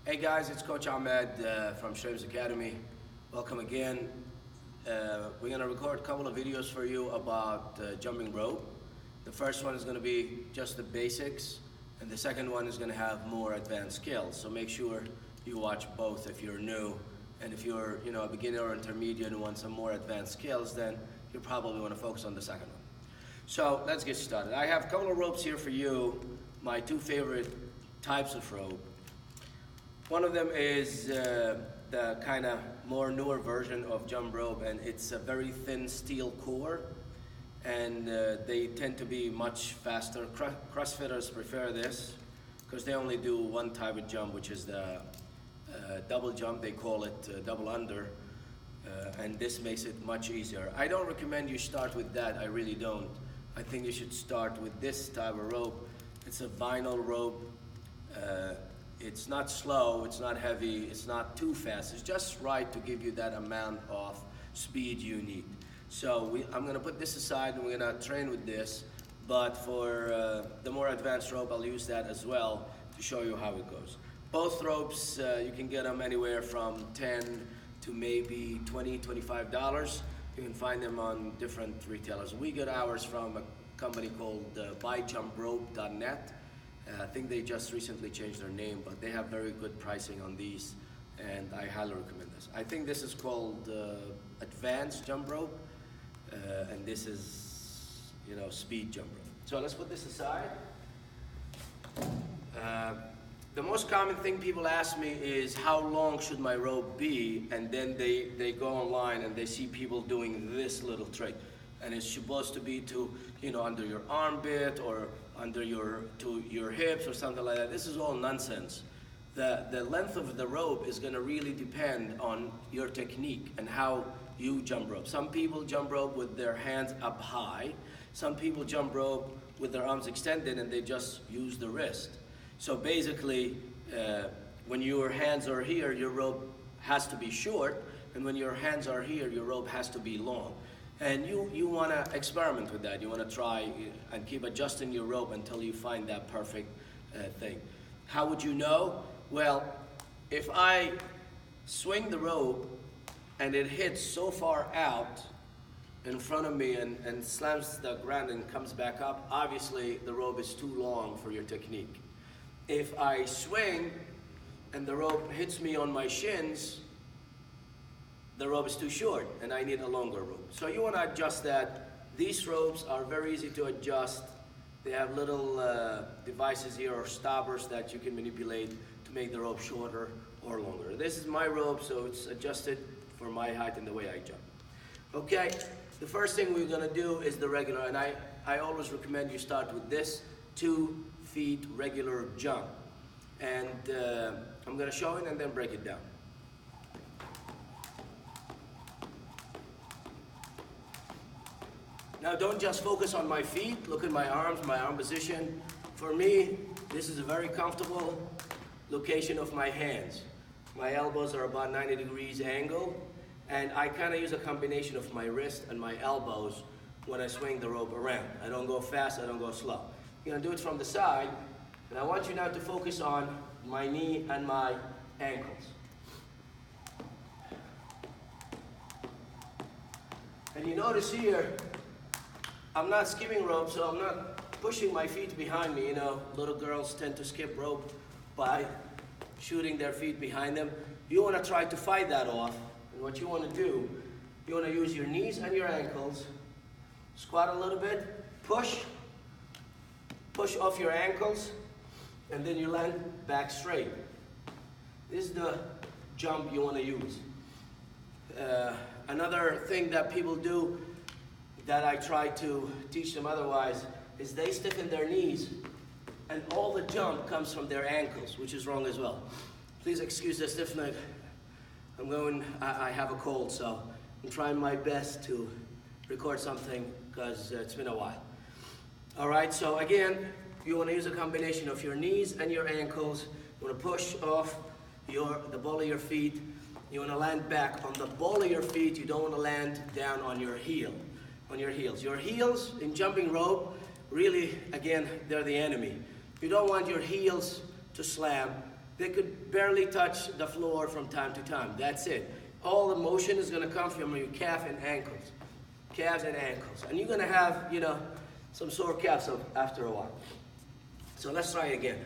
Hey guys, it's Coach Ahmed from Shrimps Academy. Welcome again. We're going to record a couple of videos for you about jumping rope. The first one is going to be just the basics, and the second one is going to have more advanced skills. So make sure you watch both if you're new, and if you're a beginner or intermediate and want some more advanced skills, then you probably want to focus on the second one. So let's get started. I have a couple of ropes here for you, my two favorite types of rope. One of them is the kind of more newer version of jump rope, and it's a very thin steel core, and they tend to be much faster. CrossFitters prefer this because they only do one type of jump, which is the double jump. They call it double under, and this makes it much easier. I don't recommend you start with that. I really don't. I think you should start with this type of rope. It's a vinyl rope. It's not slow, it's not heavy, it's not too fast. It's just right to give you that amount of speed you need. So I'm going to put this aside and we're going to train with this. But for the more advanced rope, I'll use that as well to show you how it goes. Both ropes, you can get them anywhere from $10 to maybe $20, $25. You can find them on different retailers. We get ours from a company called Jumprope.net. I think they just recently changed their name, but they have very good pricing on these, and I highly recommend this. I think this is called advanced jump rope, and this is, speed jump rope. So let's put this aside. The most common thing people ask me is how long should my rope be, and then they go online and they see people doing this little trick, and it's supposed to be to under your armpit or under to your hips or something like that. This is all nonsense. The length of the rope is going to really depend on your technique and how you jump rope. Some people jump rope with their hands up high. Some people jump rope with their arms extended and they just use the wrist. So basically, when your hands are here, your rope has to be short, and when your hands are here, your rope has to be long. And you want to experiment with that. You want to try and keep adjusting your rope until you find that perfect thing. How would you know? Well, if I swing the rope and it hits so far out in front of me and slams the ground and comes back up, obviously the rope is too long for your technique. If I swing and the rope hits me on my shins, the rope is too short and I need a longer rope. So you want to adjust that. These ropes are very easy to adjust. They have little devices here or stoppers that you can manipulate to make the rope shorter or longer. This is my rope, so it's adjusted for my height and the way I jump. Okay, the first thing we're going to do is the regular, and I always recommend you start with this 2 feet regular jump. And I'm going to show it and then break it down. Now don't just focus on my feet, look at my arms, my arm position. For me, this is a very comfortable location of my hands. My elbows are about 90 degrees angle, and I kind of use a combination of my wrist and my elbows when I swing the rope around. I don't go fast, I don't go slow. You're gonna do it from the side, and I want you now to focus on my knee and my ankles. And you notice here, I'm not skipping rope, so I'm not pushing my feet behind me. Little girls tend to skip rope by shooting their feet behind them. You want to try to fight that off. And what you want to do, you want to use your knees and your ankles. Squat a little bit, push off your ankles, and then you land back straight. This is the jump you want to use. Another thing that people do that I try to teach them otherwise is they stiffen their knees and all the jump comes from their ankles, which is wrong as well. Please excuse the stiffness. I have a cold, so I'm trying my best to record something because it's been a while. All right, so again, you want to use a combination of your knees and your ankles. You want to push off the ball of your feet. You want to land back on the ball of your feet. You don't want to land down on your heel. On your heels. Your heels in jumping rope, really, again, they're the enemy. You don't want your heels to slam. they could barely touch the floor from time to time. That's it. All the motion is gonna come from your calf and ankles. Calves and ankles. And you're gonna have, you know, some sore calves after a while. So let's try again.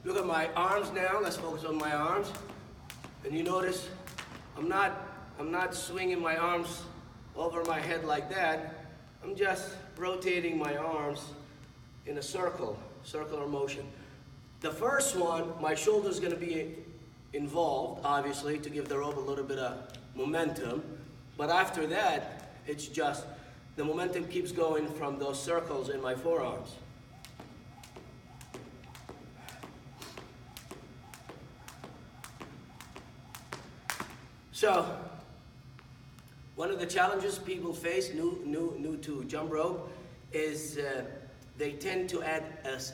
Look at my arms now. Let's focus on my arms. And you notice I'm not swinging my arms over my head like that. I'm just rotating my arms in a circular motion. The first one, my shoulder's gonna be involved, obviously, to give the rope a little bit of momentum. But after that, it's just, the momentum keeps going from those circles in my forearms. So, one of the challenges people face, new to jump rope, is they tend to add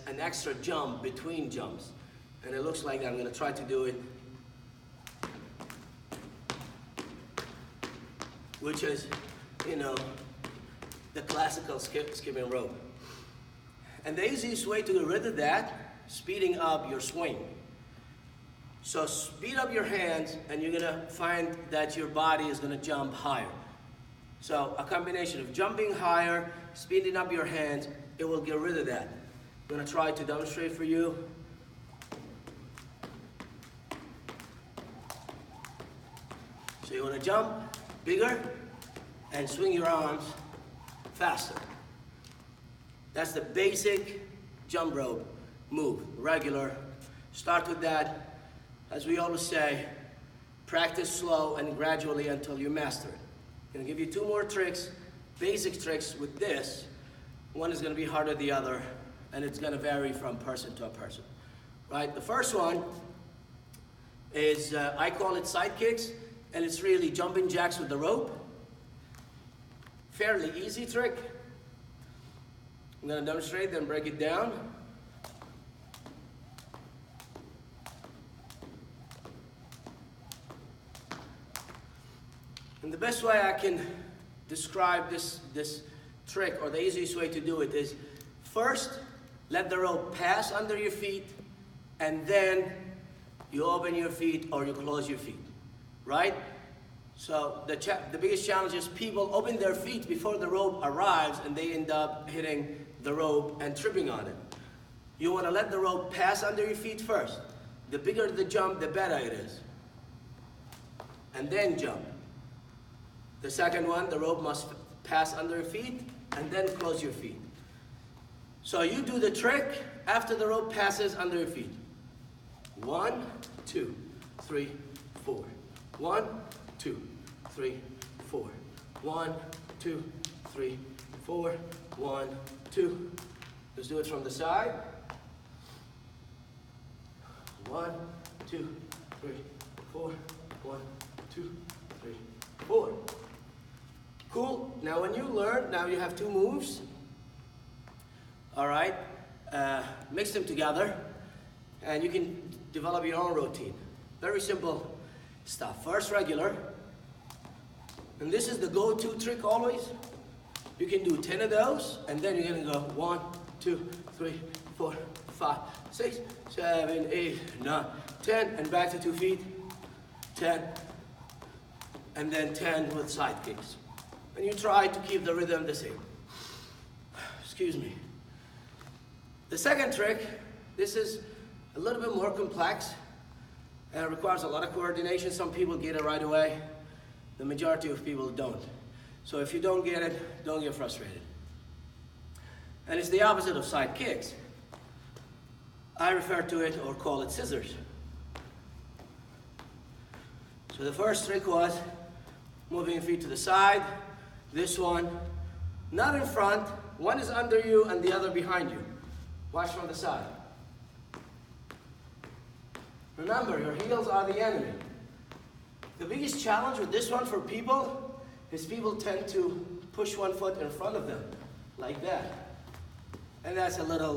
an extra jump between jumps. And it looks like I'm gonna try to do it, which is, you know, the classical skipping rope. And the easiest way to get rid of that, speeding up your swing. So speed up your hands and you're gonna find that your body is gonna jump higher. So a combination of jumping higher, speeding up your hands, it will get rid of that. I'm gonna try to demonstrate for you. So you wanna jump bigger and swing your arms faster. That's the basic jump rope move, regular. Start with that. As we always say, practice slow and gradually until you master it. I'm gonna give you 2 more tricks, basic tricks with this. One is gonna be harder than the other, and it's gonna vary from person to a person. Right, the first one is, I call it sidekicks, and it's really jumping jacks with the rope. Fairly easy trick. I'm gonna demonstrate, then break it down. And the best way I can describe this trick, or the easiest way to do it, is first, let the rope pass under your feet, and then you open your feet or you close your feet, right? So the biggest challenge is people open their feet before the rope arrives and they end up hitting the rope and tripping on it. You want to let the rope pass under your feet first. The bigger the jump, the better it is. And then jump. The second one, the rope must pass under your feet and then close your feet. So you do the trick after the rope passes under your feet. 1, 2, 3, 4. 1, 2, 3, 4. 1, 2, 3, 4. 1, 2. Let's do it from the side. 1, 2, 3, 4. 1, 2, 3, 4. Cool. Now when you learn, now you have 2 moves. All right. Mix them together and you can develop your own routine. Very simple stuff. First regular. And this is the go-to trick always. You can do 10 of those and then you're gonna go 1, 2, 3, 4, 5, 6, 7, 8, 9, 10, and back to 2 feet. 10, and then 10 with side kicks. And you try to keep the rhythm the same. Excuse me. The second trick, this is a little bit more complex and it requires a lot of coordination. Some people get it right away. The majority of people don't. So if you don't get it, don't get frustrated. And it's the opposite of side kicks. I refer to it or call it scissors. So the first trick was moving your feet to the side. This one, not in front. One is under you and the other behind you. Watch from the side. Remember, your heels are the enemy. The biggest challenge with this one for people is people tend to push one foot in front of them, like that. And that's a little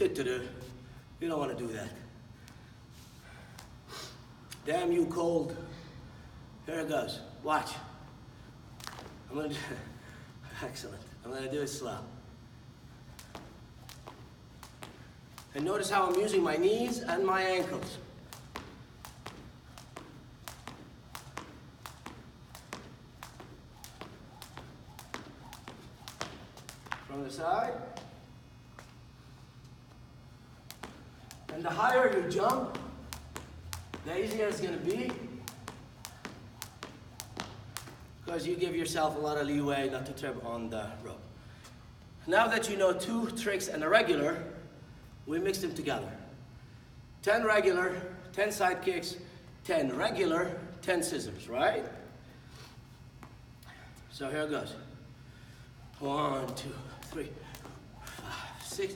you don't want to do that. Damn you cold. Here it goes. Watch. I'm gonna do excellent. I'm gonna do it slow. And notice how I'm using my knees and my ankles. From the side. And the higher you jump, the easier it's going to be. Because you give yourself a lot of leeway not to trip on the rope. Now that you know 2 tricks and a regular, we mix them together. 10 regular, 10 side kicks, 10 regular, 10 scissors, right? So here it goes. 1, 2, 3, 5, 6,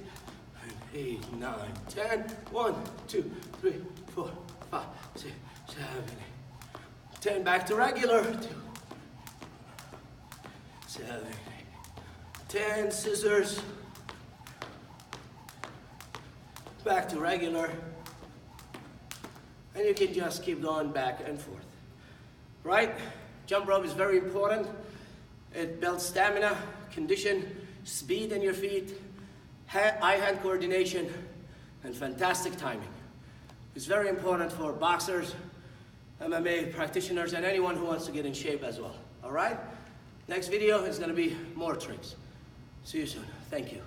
8, 9, 10. 1, 2, 3, 4, 5, 6, 7, 8. 10 back to regular. 2, 7, 8. 10 scissors. Back to regular. And you can just keep going back and forth. Right? Jump rope is very important. It builds stamina, condition, speed in your feet, eye-hand coordination, and fantastic timing. It's very important for boxers, MMA practitioners, and anyone who wants to get in shape as well. All right? Next video is going to be more tricks. See you soon. Thank you.